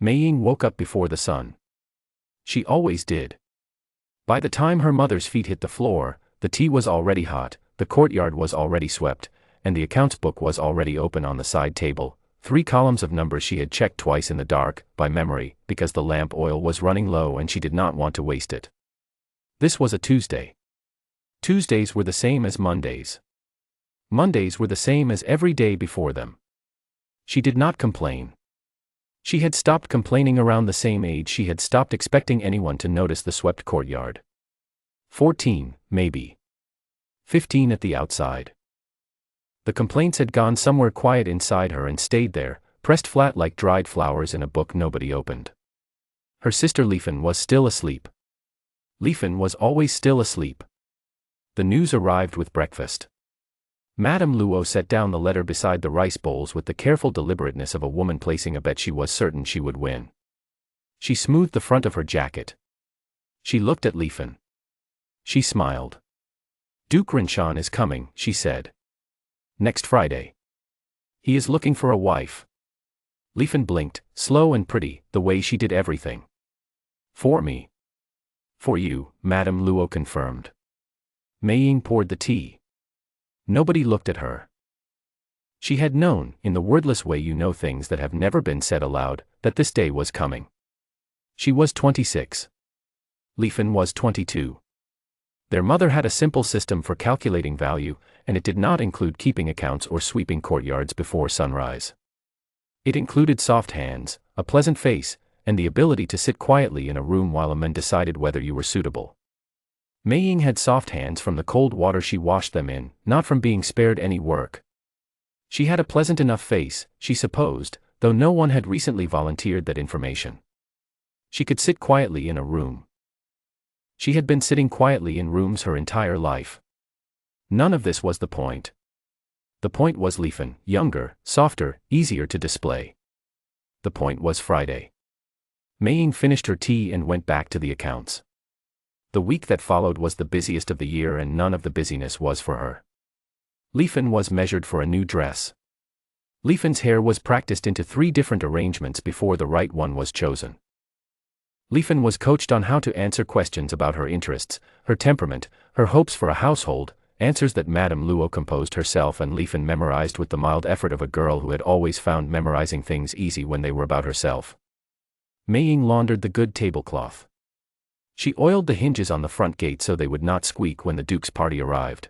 Mei Ying woke up before the sun. She always did. By the time her mother's feet hit the floor, the tea was already hot, the courtyard was already swept, and the accounts book was already open on the side table, 3 columns of numbers she had checked twice in the dark, by memory, because the lamp oil was running low and she did not want to waste it. This was a Tuesday. Tuesdays were the same as Mondays. Mondays were the same as every day before them. She did not complain. She had stopped complaining around the same age she had stopped expecting anyone to notice the swept courtyard. 14, maybe. 15 at the outside. The complaints had gone somewhere quiet inside her and stayed there, pressed flat like dried flowers in a book nobody opened. Her sister Lifen was still asleep. Lifen was always still asleep. The news arrived with breakfast. Madame Luo set down the letter beside the rice bowls with the careful deliberateness of a woman placing a bet she was certain she would win. She smoothed the front of her jacket. She looked at Lifen. She smiled. Duke Rinshan is coming, she said. Next Friday. He is looking for a wife. Lifen blinked, slow and pretty, the way she did everything. For me. For you, Madame Luo confirmed. Mei Ying poured the tea. Nobody looked at her. She had known, in the wordless way you know things that have never been said aloud, that this day was coming. She was 26. Lifen was 22. Their mother had a simple system for calculating value, and it did not include keeping accounts or sweeping courtyards before sunrise. It included soft hands, a pleasant face, and the ability to sit quietly in a room while a man decided whether you were suitable. Mei Ying had soft hands from the cold water she washed them in, not from being spared any work. She had a pleasant enough face, she supposed, though no one had recently volunteered that information. She could sit quietly in a room. She had been sitting quietly in rooms her entire life. None of this was the point. The point was Lifen, younger, softer, easier to display. The point was Friday. Mei Ying finished her tea and went back to the accounts. The week that followed was the busiest of the year and none of the busyness was for her. Lifen was measured for a new dress. Lifen's hair was practiced into 3 different arrangements before the right one was chosen. Lifen was coached on how to answer questions about her interests, her temperament, her hopes for a household, answers that Madame Luo composed herself and Lifen memorized with the mild effort of a girl who had always found memorizing things easy when they were about herself. Mei Ying laundered the good tablecloth. She oiled the hinges on the front gate so they would not squeak when the Duke's party arrived.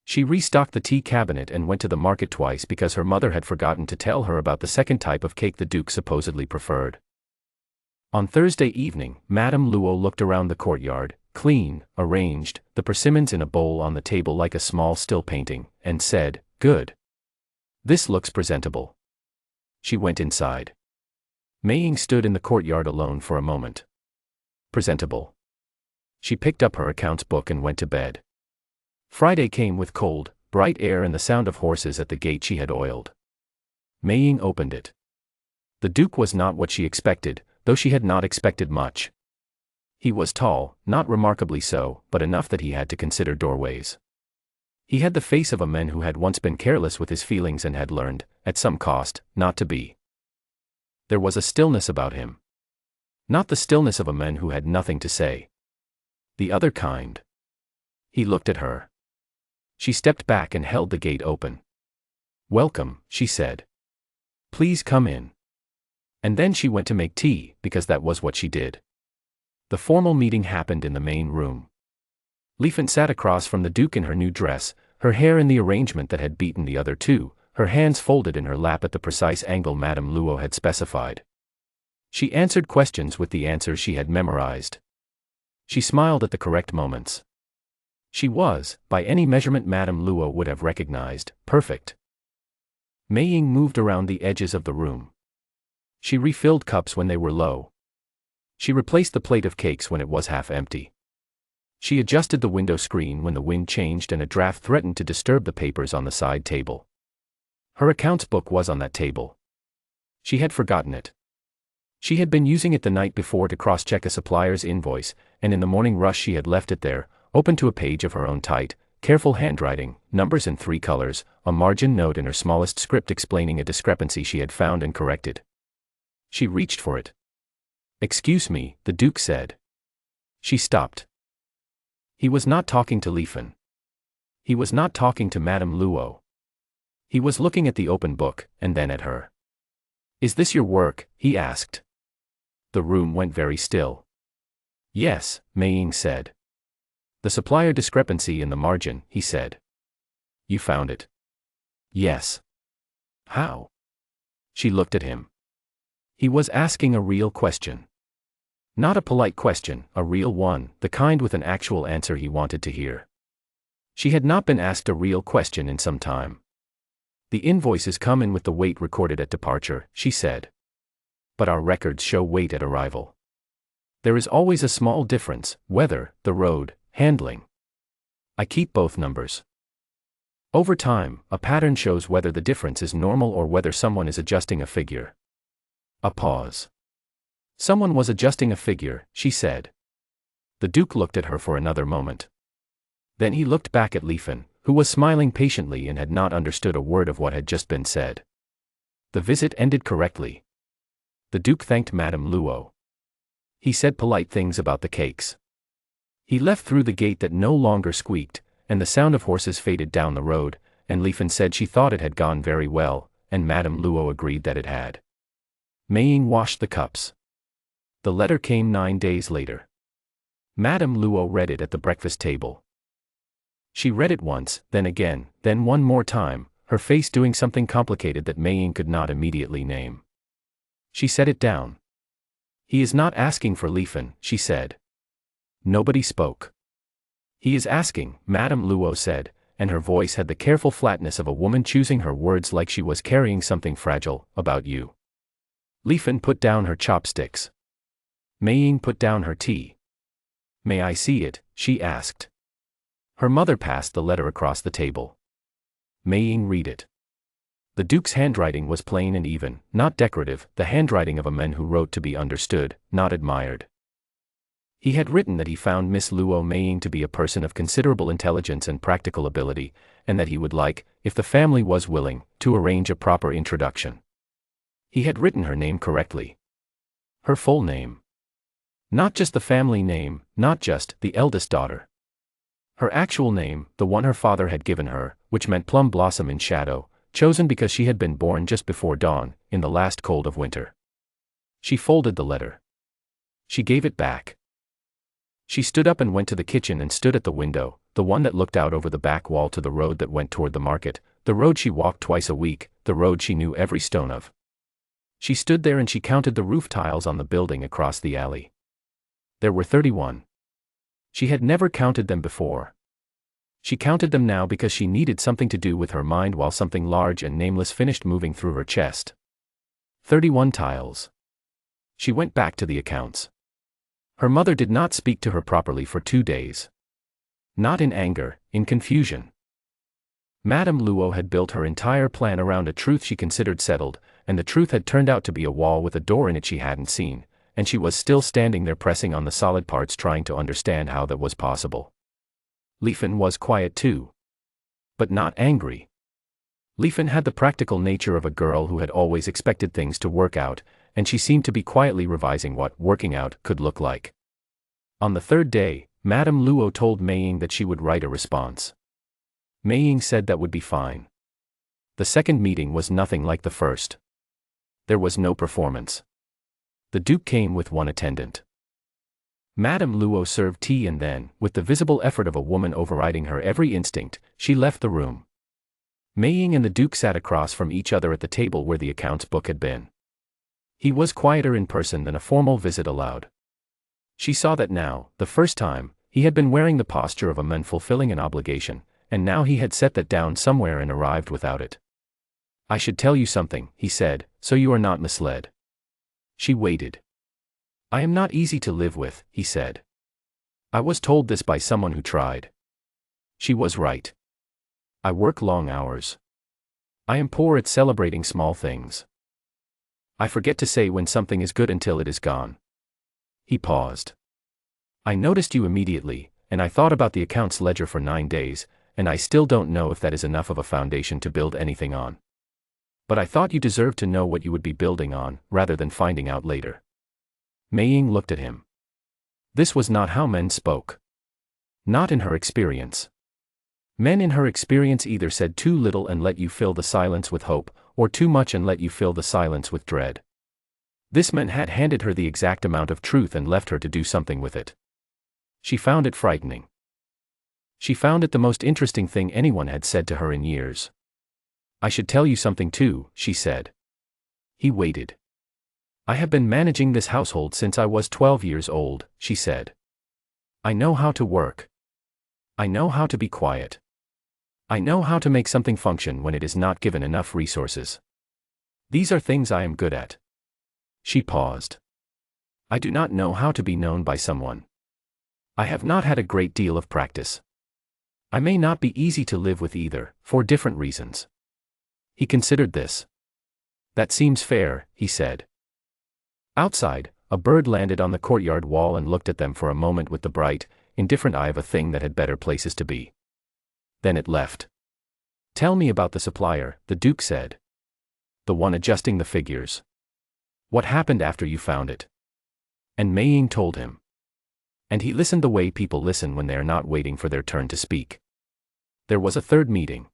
She restocked the tea cabinet and went to the market twice because her mother had forgotten to tell her about the second type of cake the Duke supposedly preferred. On Thursday evening, Madame Luo looked around the courtyard, clean, arranged, the persimmons in a bowl on the table like a small still painting, and said, "Good. This looks presentable." She went inside. Mei Ying stood in the courtyard alone for a moment. Presentable. She picked up her accounts book and went to bed. Friday came with cold, bright air and the sound of horses at the gate she had oiled. Mei Ying opened it. The Duke was not what she expected, though she had not expected much. He was tall, not remarkably so, but enough that he had to consider doorways. He had the face of a man who had once been careless with his feelings and had learned, at some cost, not to be. There was a stillness about him. Not the stillness of a man who had nothing to say. The other kind. He looked at her. She stepped back and held the gate open. "Welcome," she said. "Please come in." And then she went to make tea, because that was what she did. The formal meeting happened in the main room. Lifen sat across from the Duke in her new dress, her hair in the arrangement that had beaten the other 2, her hands folded in her lap at the precise angle Madame Luo had specified. She answered questions with the answers she had memorized. She smiled at the correct moments. She was, by any measurement Madame Luo would have recognized, perfect. Mei Ying moved around the edges of the room. She refilled cups when they were low. She replaced the plate of cakes when it was half empty. She adjusted the window screen when the wind changed and a draft threatened to disturb the papers on the side table. Her accounts book was on that table. She had forgotten it. She had been using it the night before to cross-check a supplier's invoice, and in the morning rush she had left it there, open to a page of her own tight, careful handwriting, numbers in 3 colors, a margin note in her smallest script explaining a discrepancy she had found and corrected. She reached for it. "Excuse me," the Duke said. She stopped. He was not talking to Leifin. He was not talking to Madame Luo. He was looking at the open book, and then at her. "Is this your work?" he asked. The room went very still. "Yes," Mei Ying said. "The supplier discrepancy in the margin," he said. "You found it?" "Yes." "How?" She looked at him. He was asking a real question. Not a polite question, a real one, the kind with an actual answer he wanted to hear. She had not been asked a real question in some time. "The invoices come in with the weight recorded at departure," she said. "But our records show weight at arrival. There is always a small difference, weather, the road, handling. I keep both numbers. Over time, a pattern shows whether the difference is normal or whether someone is adjusting a figure." A pause. "Someone was adjusting a figure," she said. The Duke looked at her for another moment. Then he looked back at Leifin, who was smiling patiently and had not understood a word of what had just been said. The visit ended correctly. The Duke thanked Madame Luo. He said polite things about the cakes. He left through the gate that no longer squeaked, and the sound of horses faded down the road, and Leifin said she thought it had gone very well, and Madame Luo agreed that it had. Mei Ying washed the cups. The letter came 9 days later. Madame Luo read it at the breakfast table. She read it once, then again, then one more time, her face doing something complicated that Mei Ying could not immediately name. She set it down. "He is not asking for Leifin," she said. Nobody spoke. "He is asking," Madame Luo said, and her voice had the careful flatness of a woman choosing her words like she was carrying something fragile, "about you." Leifin put down her chopsticks. Mei Ying put down her tea. "May I see it?" she asked. Her mother passed the letter across the table. Mei Ying read it. The Duke's handwriting was plain and even, not decorative, the handwriting of a man who wrote to be understood, not admired. He had written that he found Miss Luo Mei Ying to be a person of considerable intelligence and practical ability, and that he would like, if the family was willing, to arrange a proper introduction. He had written her name correctly. Her full name. Not just the family name, not just the eldest daughter. Her actual name, the one her father had given her, which meant plum blossom in shadow, chosen because she had been born just before dawn, in the last cold of winter. She folded the letter. She gave it back. She stood up and went to the kitchen and stood at the window, the one that looked out over the back wall to the road that went toward the market, the road she walked twice a week, the road she knew every stone of. She stood there and she counted the roof tiles on the building across the alley. There were 31. She had never counted them before. She counted them now because she needed something to do with her mind while something large and nameless finished moving through her chest. 31 tiles. She went back to the accounts. Her mother did not speak to her properly for 2 days. Not in anger, in confusion. Madame Luo had built her entire plan around a truth she considered settled, and the truth had turned out to be a wall with a door in it she hadn't seen, and she was still standing there pressing on the solid parts trying to understand how that was possible. Leifin was quiet too. But not angry. Leifin had the practical nature of a girl who had always expected things to work out, and she seemed to be quietly revising what working out could look like. On the 3rd day, Madame Luo told Mei Ying that she would write a response. Mei Ying said that would be fine. The second meeting was nothing like the first. There was no performance. The Duke came with one attendant. Madame Luo served tea and then, with the visible effort of a woman overriding her every instinct, she left the room. Mei Ying and the Duke sat across from each other at the table where the accounts book had been. He was quieter in person than a formal visit allowed. She saw that now, the first time, he had been wearing the posture of a man fulfilling an obligation, and now he had set that down somewhere and arrived without it. "I should tell you something," he said, "so you are not misled." She waited. "I am not easy to live with," he said. "I was told this by someone who tried." She was right. "I work long hours. I am poor at celebrating small things. I forget to say when something is good until it is gone." He paused. "I noticed you immediately, and I thought about the accounts ledger for 9 days, and I still don't know if that is enough of a foundation to build anything on." But I thought you deserved to know what you would be building on, rather than finding out later. Mei Ying looked at him. This was not how men spoke. Not in her experience. Men in her experience either said too little and let you fill the silence with hope, or too much and let you fill the silence with dread. This man had handed her the exact amount of truth and left her to do something with it. She found it frightening. She found it the most interesting thing anyone had said to her in years. I should tell you something too, she said. He waited. I have been managing this household since I was 12 years old, she said. I know how to work. I know how to be quiet. I know how to make something function when it is not given enough resources. These are things I am good at. She paused. I do not know how to be known by someone. I have not had a great deal of practice. I may not be easy to live with either, for different reasons. He considered this. That seems fair, he said. Outside, a bird landed on the courtyard wall and looked at them for a moment with the bright, indifferent eye of a thing that had better places to be. Then it left. Tell me about the supplier, the Duke said. The one adjusting the figures. What happened after you found it? And Mei Ying told him. And he listened the way people listen when they are not waiting for their turn to speak. There was a third meeting.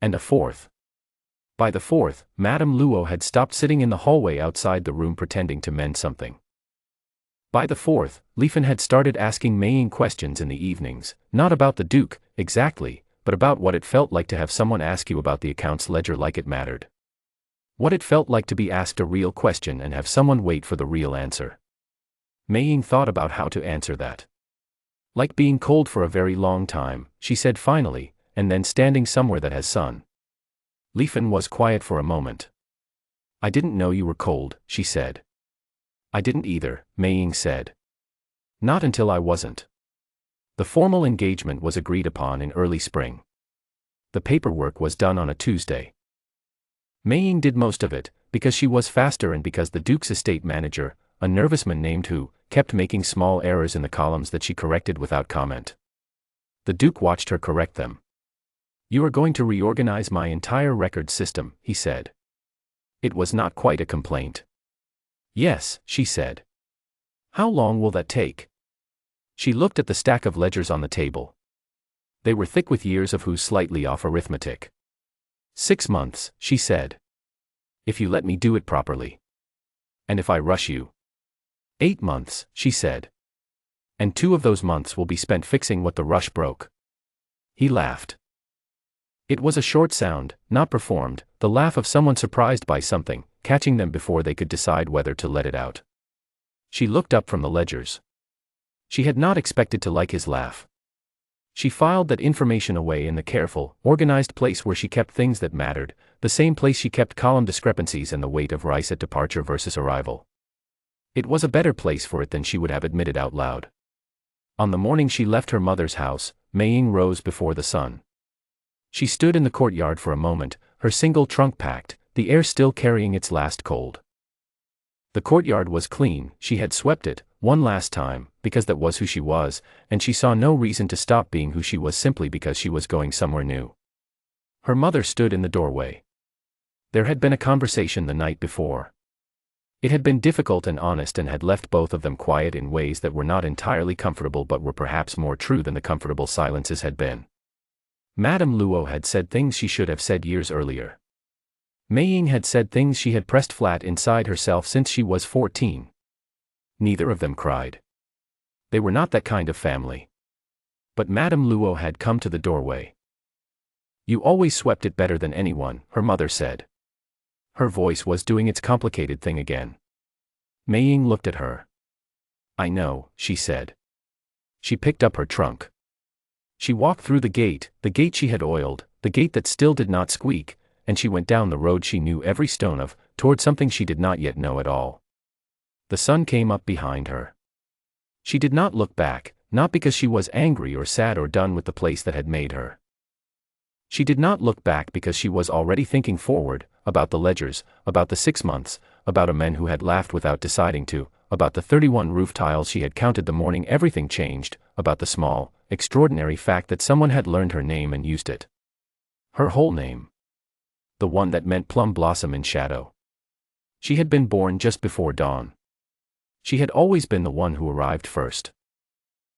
And a fourth. By the fourth, Madame Luo had stopped sitting in the hallway outside the room pretending to mend something. By the fourth, Li Fan had started asking Mei Ying questions in the evenings, not about the Duke, exactly, but about what it felt like to have someone ask you about the accounts ledger like it mattered. What it felt like to be asked a real question and have someone wait for the real answer. Mei Ying thought about how to answer that. Like being cold for a very long time, she said finally, and then standing somewhere that has sun. Li Fan was quiet for a moment. I didn't know you were cold, she said. I didn't either, Mei Ying said. Not until I wasn't. The formal engagement was agreed upon in early spring. The paperwork was done on a Tuesday. Mei Ying did most of it, because she was faster and because the Duke's estate manager, a nervous man named Hu, kept making small errors in the columns that she corrected without comment. The Duke watched her correct them. You are going to reorganize my entire record system, he said. It was not quite a complaint. Yes, she said. How long will that take? She looked at the stack of ledgers on the table. They were thick with years of Hu's slightly off arithmetic. 6 months, she said. If you let me do it properly. And if I rush you? 8 months, she said. And 2 of those months will be spent fixing what the rush broke. He laughed. It was a short sound, not performed, the laugh of someone surprised by something, catching them before they could decide whether to let it out. She looked up from the ledgers. She had not expected to like his laugh. She filed that information away in the careful, organized place where she kept things that mattered, the same place she kept column discrepancies and the weight of rice at departure versus arrival. It was a better place for it than she would have admitted out loud. On the morning she left her mother's house, Mei Ying rose before the sun. She stood in the courtyard for a moment, her single trunk packed, the air still carrying its last cold. The courtyard was clean, she had swept it, one last time, because that was who she was, and she saw no reason to stop being who she was simply because she was going somewhere new. Her mother stood in the doorway. There had been a conversation the night before. It had been difficult and honest and had left both of them quiet in ways that were not entirely comfortable but were perhaps more true than the comfortable silences had been. Madame Luo had said things she should have said years earlier. Mei Ying had said things she had pressed flat inside herself since she was 14. Neither of them cried. They were not that kind of family. But Madame Luo had come to the doorway. You always swept it better than anyone, her mother said. Her voice was doing its complicated thing again. Mei Ying looked at her. I know, she said. She picked up her trunk. She walked through the gate she had oiled, the gate that still did not squeak, and she went down the road she knew every stone of, toward something she did not yet know at all. The sun came up behind her. She did not look back, not because she was angry or sad or done with the place that had made her. She did not look back because she was already thinking forward, about the ledgers, about the 6 months, about a man who had laughed without deciding to, about the 31 roof tiles she had counted the morning everything changed, about the small, extraordinary fact that someone had learned her name and used it. Her whole name. the one that meant plum blossom in shadow. She had been born just before dawn. She had always been the one who arrived first.